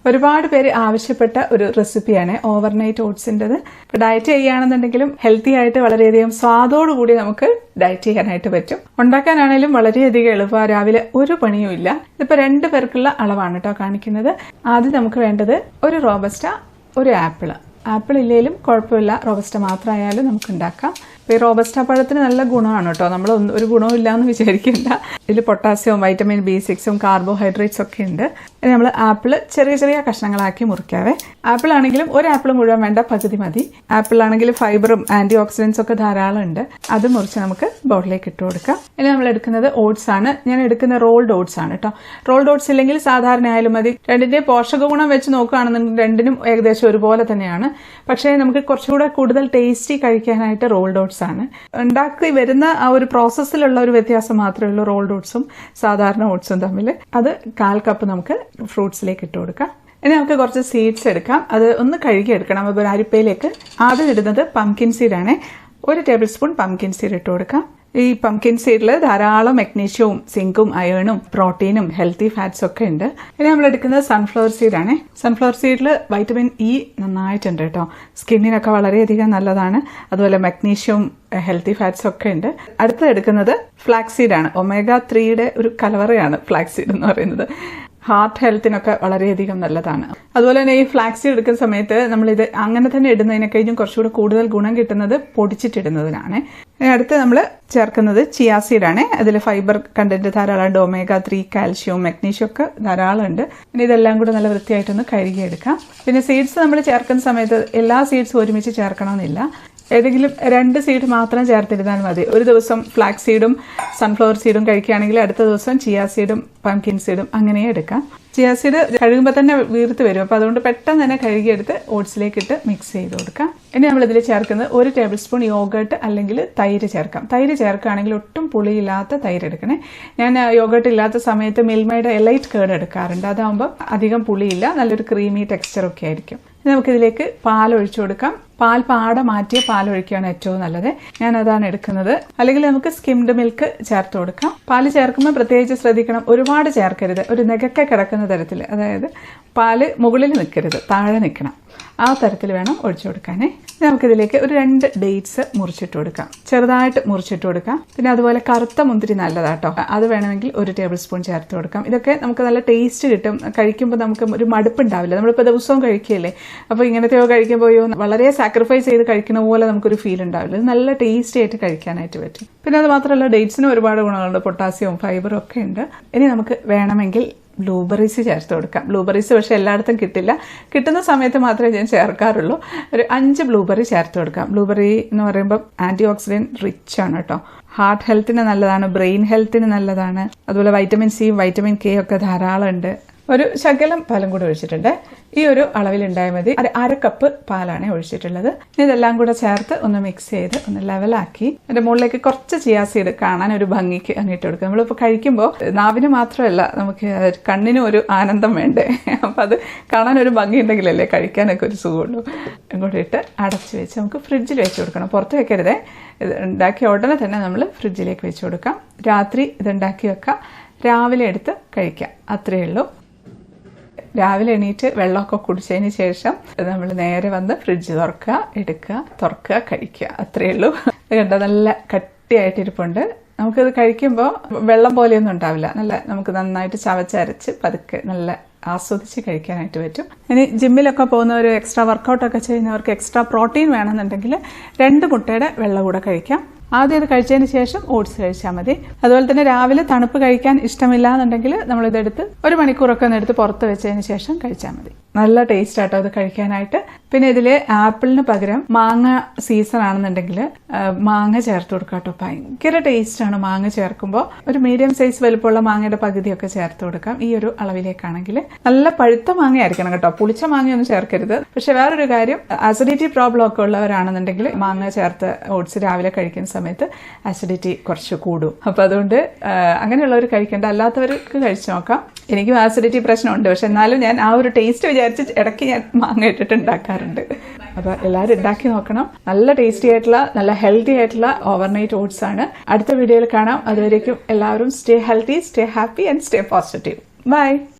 ഒരുപാട് പേര് ആവശ്യപ്പെട്ട ഒരു റെസിപ്പിയാണ് ഓവർനൈറ്റ് ഓട്സിൻ്റെത്. ഇപ്പോൾ ഡയറ്റ് ചെയ്യുകയാണെന്നുണ്ടെങ്കിലും ഹെൽത്തി ആയിട്ട് വളരെയധികം സ്വാദോടുകൂടി നമുക്ക് ഡയറ്റ് ചെയ്യാനായിട്ട് പറ്റും. ഉണ്ടാക്കാനാണെങ്കിലും വളരെയധികം എളുപ്പമാണ്. രാവിലെ ഒരു പണിയും ഇല്ല. ഇതിപ്പോൾ 2 പേർക്കുള്ള അളവാണ് കേട്ടോ കാണിക്കുന്നത്. ആദ്യം നമുക്ക് വേണ്ടത് ഒരു റോബസ്റ്റ, ഒരു ആപ്പിൾ ഇല്ലെങ്കിലും കുഴപ്പമില്ല, റോബസ്റ്റ മാത്രമായാലും നമുക്ക് ഉണ്ടാക്കാം. അപ്പോൾ ഈ റോബസ്റ്റ പഴത്തിന് നല്ല ഗുണമാണ് കേട്ടോ. നമ്മൾ ഒരു ഗുണവും ഇല്ലയെന്ന് വിചാരിക്കേണ്ട. ഇതിൽ പൊട്ടാസ്യവും വൈറ്റമിൻ B6 കാർബോഹൈഡ്രേറ്റ്സ് ഒക്കെ ഉണ്ട്. ഇനി നമ്മൾ ആപ്പിൾ ചെറിയ ചെറിയ കഷ്ണങ്ങളാക്കി മുറിക്കാവേ. ആപ്പിൾ ആണെങ്കിലും ഒരു ആപ്പിൾ മുഴുവൻ വേണ്ട, പകുതി മതി. ആപ്പിൾ ആണെങ്കിൽ ഫൈബറും ആന്റി ഓക്സിഡൻസും ഒക്കെ ധാരാളം ഉണ്ട്. അത് മുറിച്ച് നമുക്ക് ബൗളിലേക്ക് ഇട്ട് കൊടുക്കാം. ഇനി നമ്മൾ എടുക്കുന്നത് ഓട്സ് ആണ്. ഞാൻ എടുക്കുന്ന റോൾഡ് ഓട്സ് ആണ് കേട്ടോ. റോൾഡ് ഓട്സ് ഇല്ലെങ്കിൽ സാധാരണ ആയാലും മതി. രണ്ടിന്റെ പോഷക ഗുണം വെച്ച് നോക്കുകയാണെന്നുണ്ടെങ്കിൽ രണ്ടിനും ഏകദേശം ഒരുപോലെ തന്നെയാണ്. പക്ഷേ നമുക്ക് കുറച്ചുകൂടെ കൂടുതൽ ടേസ്റ്റി കഴിക്കാനായിട്ട് റോൾഡ് ഓട്സ് ആണ്. ഉണ്ടാക്കി വരുന്ന ആ ഒരു പ്രോസസ്സിലുള്ള ഒരു വ്യത്യാസം മാത്രമേ ഉള്ളൂ റോൾഡ് ഓട്സും സാധാരണ ഓട്സും തമ്മിൽ. അത് 1/4 കപ്പ് നമുക്ക് ഫ്രൂട്ട്സിലേക്ക് ഇട്ട് കൊടുക്കാം. ഇനി നമുക്ക് കുറച്ച് സീഡ്സ് എടുക്കാം. അത് ഒന്ന് കഴുകി എടുക്കണം. അപ്പോൾ ഒരു അരിപ്പയിലേക്ക് ആദ്യം ഇടുന്നത് പംകിൻ സീഡാണ്. 1 ടേബിൾ സ്പൂൺ പംകിൻ സീഡ് ഇട്ട് കൊടുക്കാം. ഈ പംകിൻ സീഡിൽ ധാരാളം മഗ്നീഷ്യവും സിങ്കും അയേണും പ്രോട്ടീനും ഹെൽത്തി ഫാറ്റ്സ് ഒക്കെ ഉണ്ട്. ഇനി നമ്മൾ എടുക്കുന്നത് സൺഫ്ലവർ സീഡാണ്. സൺഫ്ലവർ സീഡിൽ വൈറ്റമിൻ ഇ നന്നായിട്ടുണ്ട് കേട്ടോ. സ്കിന്നിനൊക്കെ വളരെയധികം നല്ലതാണ്. അതുപോലെ മഗ്നീഷ്യവും ഹെൽത്തി ഫാറ്റ്സ് ഒക്കെ ഉണ്ട്. അടുത്ത് എടുക്കുന്നത് ഫ്ലാക്സ് സീഡാണ്. omega-3 ഒരു കലവറയാണ് ഫ്ലാക്സ് സീഡ് എന്ന് പറയുന്നത്. ഹാർട്ട് ഹെൽത്തിനൊക്കെ വളരെയധികം നല്ലതാണ്. അതുപോലെ തന്നെ ഈ ഫ്ലാക്സ് സീഡ് എടുക്കുന്ന സമയത്ത് നമ്മളിത് അങ്ങനെ തന്നെ ഇടുന്നതിനെ കഴിഞ്ഞും കുറച്ചുകൂടെ കൂടുതൽ ഗുണം കിട്ടുന്നത് പൊടിച്ചിട്ടിടുന്നതിനാണ്. അടുത്ത് നമ്മൾ ചേർക്കുന്നത് ചിയാ സീഡാണ്. അതിൽ ഫൈബർ കണ്ടന്റ് ധാരാളമുണ്ട്. omega-3 കാൽഷ്യം മഗ്നീഷ്യം ഒക്കെ ധാരാളം ഉണ്ട്. പിന്നെ ഇതെല്ലാം കൂടെ നല്ല വൃത്തിയായിട്ടൊന്ന് കഴുകിയെടുക്കാം. പിന്നെ സീഡ്സ് നമ്മൾ ചേർക്കുന്ന സമയത്ത് എല്ലാ സീഡ്സും ഒരുമിച്ച് ചേർക്കണമെന്നില്ല. ഏതെങ്കിലും 2 സീഡ് മാത്രം ചേർത്തിരുന്നാൽ മതി. ഒരു ദിവസം ഫ്ലാക്സ് സീഡും സൺഫ്ലവർ സീഡും കഴിക്കുകയാണെങ്കിൽ അടുത്ത ദിവസം ചിയാ സീഡും പംകിൻ സീഡും അങ്ങനെ എടുക്കാം. ചിയാ സീഡ് കഴുകുമ്പോൾ തന്നെ വീർത്ത് വരും. അപ്പോൾ അതുകൊണ്ട് പെട്ടെന്ന് തന്നെ കഴുകിയെടുത്ത് ഓട്സിലേക്ക് ഇട്ട് മിക്സ് ചെയ്ത് കൊടുക്കാം. ഇനി നമ്മളിതിൽ ചേർക്കുന്നത് 1 ടേബിൾ സ്പൂൺ യോഗേർട്ട് അല്ലെങ്കിൽ തൈര് ചേർക്കാം. തൈര് ചേർക്കുകയാണെങ്കിൽ ഒട്ടും പുളിയില്ലാത്ത തൈര് എടുക്കണേ. ഞാൻ യോഗേർട്ട് ഇല്ലാത്ത സമയത്ത് മിൽമയുടെ എലൈറ്റ് കേർഡ് എടുക്കാറുണ്ട്. അതാകുമ്പോൾ അധികം പുളിയില്ല, നല്ലൊരു ക്രീമി ടെക്സ്ചറൊക്കെ ആയിരിക്കും. നമുക്കിതിലേക്ക് പാൽ ഒഴിച്ചു കൊടുക്കാം. പാൽ പാട മാറ്റിയ പാൽ ഒഴിക്കുകയാണ് ഏറ്റവും നല്ലത്. ഞാൻ അതാണ് എടുക്കുന്നത്. അല്ലെങ്കിൽ നമുക്ക് സ്കിംഡ് മിൽക്ക് ചേർത്ത് കൊടുക്കാം. പാല് ചേർക്കുമ്പോൾ പ്രത്യേകിച്ച് ശ്രദ്ധിക്കണം, ഒരുപാട് ചേർക്കരുത്. ഒരു നെകക്കെ കിടക്കുന്ന തരത്തിൽ, അതായത് പാല് മുകളിൽ നിൽക്കരുത്, താഴെ നിൽക്കണം. ആ തരത്തിൽ വേണം ഒഴിച്ചു കൊടുക്കാനേ. നമുക്കിതിലേക്ക് ഒരു 2 ഡേറ്റ്സ് മുറിച്ചിട്ട് കൊടുക്കാം. ചെറുതായിട്ട് മുറിച്ചിട്ട് കൊടുക്കാം. പിന്നെ അതുപോലെ കറുത്ത മുന്തിരി നല്ലതാട്ടോ. അത് വേണമെങ്കിൽ 1 ടേബിൾ സ്പൂൺ ചേർത്ത് കൊടുക്കാം. ഇതൊക്കെ നമുക്ക് നല്ല ടേസ്റ്റ് കിട്ടും. കഴിക്കുമ്പോൾ നമുക്ക് ഒരു മടുപ്പുണ്ടാവില്ല. നമ്മളിപ്പോൾ ദിവസവും കഴിക്കുകയല്ലേ. അപ്പോൾ ഇങ്ങനത്തെയോ കഴിക്കുമ്പോൾ വളരെ സാക്രിഫൈസ് ചെയ്ത് കഴിക്കുന്ന പോലെ നമുക്കൊരു ഫീൽ ഉണ്ടാവില്ല. ഇത് നല്ല ടേസ്റ്റി ആയിട്ട് കഴിക്കാനായിട്ട് പറ്റും. പിന്നെ അത് മാത്രമല്ല ഡേറ്റ്സിന് ഒരുപാട് ഗുണങ്ങളുണ്ട്. പൊട്ടാസ്യവും ഫൈബറും ഒക്കെ ഉണ്ട്. ഇനി നമുക്ക് വേണമെങ്കിൽ ബ്ലൂബെറീസ് ചേർത്ത് കൊടുക്കാം. ബ്ലൂബെറീസ് പക്ഷെ എല്ലായിടത്തും കിട്ടില്ല. കിട്ടുന്ന സമയത്ത് മാത്രമേ ഞാൻ ചേർക്കാറുള്ളൂ. ഒരു 5 ബ്ലൂബെറി ചേർത്ത് കൊടുക്കാം. ബ്ലൂബെറി എന്ന് പറയുമ്പോൾ ആന്റി ഓക്സിഡന്റ് റിച്ച് ആണ് കേട്ടോ. ഹാർട്ട് ഹെൽത്തിന് നല്ലതാണ്, ബ്രെയിൻ ഹെൽത്തിന് നല്ലതാണ്. അതുപോലെ വൈറ്റമിൻ സി വൈറ്റമിൻ കെ ഒക്കെ ധാരാളം ഉണ്ട്. ഒരു ശകലം പാലും കൂടെ ഒഴിച്ചിട്ടുണ്ട്. ഈ ഒരു അളവിൽ ഉണ്ടായാൽ മതി. 1/2 കപ്പ് പാലാണ് ഒഴിച്ചിട്ടുള്ളത്. ഇതെല്ലാം കൂടെ ചേർത്ത് ഒന്ന് മിക്സ് ചെയ്ത് ഒന്ന് ലെവലാക്കി അതിന്റെ മുകളിലേക്ക് കുറച്ച് ചിയാ സീഡ് കാണാൻ ഒരു ഭംഗിക്ക് അങ്ങിട്ട് കൊടുക്കുക. നമ്മളിപ്പോൾ കഴിക്കുമ്പോൾ നാവിന് മാത്രമല്ല, നമുക്ക് കണ്ണിനും ഒരു ആനന്ദം വേണ്ടേ. അപ്പം അത് കാണാൻ ഒരു ഭംഗി ഉണ്ടെങ്കിലല്ലേ കഴിക്കാനൊക്കെ ഒരു സുഖമുള്ളൂ. ഇങ്ങോട്ട് ഇട്ട് അടച്ചു വെച്ച് നമുക്ക് ഫ്രിഡ്ജിൽ വെച്ച് കൊടുക്കണം. പുറത്ത് വെക്കരുതേ. ഇത് ഉണ്ടാക്കിയ ഉടനെ തന്നെ നമ്മൾ ഫ്രിഡ്ജിലേക്ക് വെച്ച് കൊടുക്കാം. രാത്രി ഇതുണ്ടാക്കി വെക്കാം, രാവിലെ എടുത്ത് കഴിക്കാം. അത്രയേ ഉള്ളൂ. രാവിലെ എണീറ്റ് വെള്ളമൊക്കെ കുടിച്ചതിന് ശേഷം നമ്മൾ നേരെ വന്ന് ഫ്രിഡ്ജ് തുറക്കുക കഴിക്കുക. അത്രയേ ഉള്ളൂ. കണ്ട നല്ല കട്ടിയായിട്ടിരിപ്പുണ്ട്. നമുക്കിത് കഴിക്കുമ്പോൾ വെള്ളം പോലെയൊന്നും ഉണ്ടാവില്ല. നമുക്ക് നന്നായിട്ട് ചവച്ചരച്ച് പതുക്കെ നല്ല ആസ്വദിച്ച് കഴിക്കാനായിട്ട് പറ്റും. ഇനി ജിമ്മിലൊക്കെ പോകുന്നവർ എക്സ്ട്രാ വർക്കൗട്ടൊക്കെ ചെയ്യുന്നവർക്ക് എക്സ്ട്രാ പ്രോട്ടീൻ വേണമെന്നുണ്ടെങ്കിൽ 2 മുട്ടയുടെ വെള്ളം കൂടെ കഴിക്കാം. ആദ്യം ഇത് കഴിച്ചതിന് ശേഷം ഓട്സ് കഴിച്ചാൽ മതി. അതുപോലെ തന്നെ രാവിലെ തണുപ്പ് കഴിക്കാൻ ഇഷ്ടമില്ല എന്നുണ്ടെങ്കിൽ നമ്മളിതെടുത്ത് 1 മണിക്കൂറൊക്കെ ഒന്ന് എടുത്ത് പുറത്ത് വെച്ചതിന് ശേഷം കഴിച്ചാൽ മതി. നല്ല ടേസ്റ്റ് ആട്ടോ അത് കഴിക്കാനായിട്ട്. പിന്നെ ഇതിൽ ആപ്പിളിന് പകരം മാങ്ങ സീസൺ ആണെന്നുണ്ടെങ്കിൽ മാങ്ങ ചേർത്ത് കൊടുക്കാം കേട്ടോ. ഭയങ്കര ടേസ്റ്റാണ് മാങ്ങ ചേർക്കുമ്പോൾ. ഒരു മീഡിയം സൈസ് വലുപ്പമുള്ള മാങ്ങയുടെ പകുതിയൊക്കെ ചേർത്ത് കൊടുക്കാം. ഈ ഒരു അളവിലേക്കാണെങ്കിൽ നല്ല പഴുത്ത മാങ്ങ ആയിരിക്കണം കേട്ടോ. പുളിച്ച മാങ്ങയൊന്നും ചേർക്കരുത്. പക്ഷെ വേറൊരു കാര്യം, അസിഡിറ്റി പ്രോബ്ലം ഒക്കെ ഉള്ളവരാണെന്നുണ്ടെങ്കിൽ മാങ്ങ ചേർത്ത് ഓട്സ് രാവിലെ കഴിക്കുന്ന സമയത്ത് അസിഡിറ്റി കുറച്ച് കൂടും. അപ്പം അതുകൊണ്ട് അങ്ങനെയുള്ളവർ കഴിക്കേണ്ട, അല്ലാത്തവർക്ക് കഴിച്ചു നോക്കാം. എനിക്കും ആസിഡിറ്റി പ്രശ്നമുണ്ട്. പക്ഷെ എന്നാലും ഞാൻ ആ ഒരു ടേസ്റ്റ് വിചാരിച്ച് ഇടയ്ക്ക് ഞാൻ മാങ്ങ ഇട്ടിട്ട് ഉണ്ടാക്കാറുണ്ട്. അപ്പോൾ എല്ലാവരും ഉണ്ടാക്കി നോക്കണം. നല്ല ടേസ്റ്റി ആയിട്ടുള്ള നല്ല ഹെൽത്തി ആയിട്ടുള്ള ഓവർനൈറ്റ് ഓട്സ് ആണ്. അടുത്ത വീഡിയോയിൽ കാണാം. അതുവരേക്കും എല്ലാവരും stay healthy, stay happy and stay positive. By.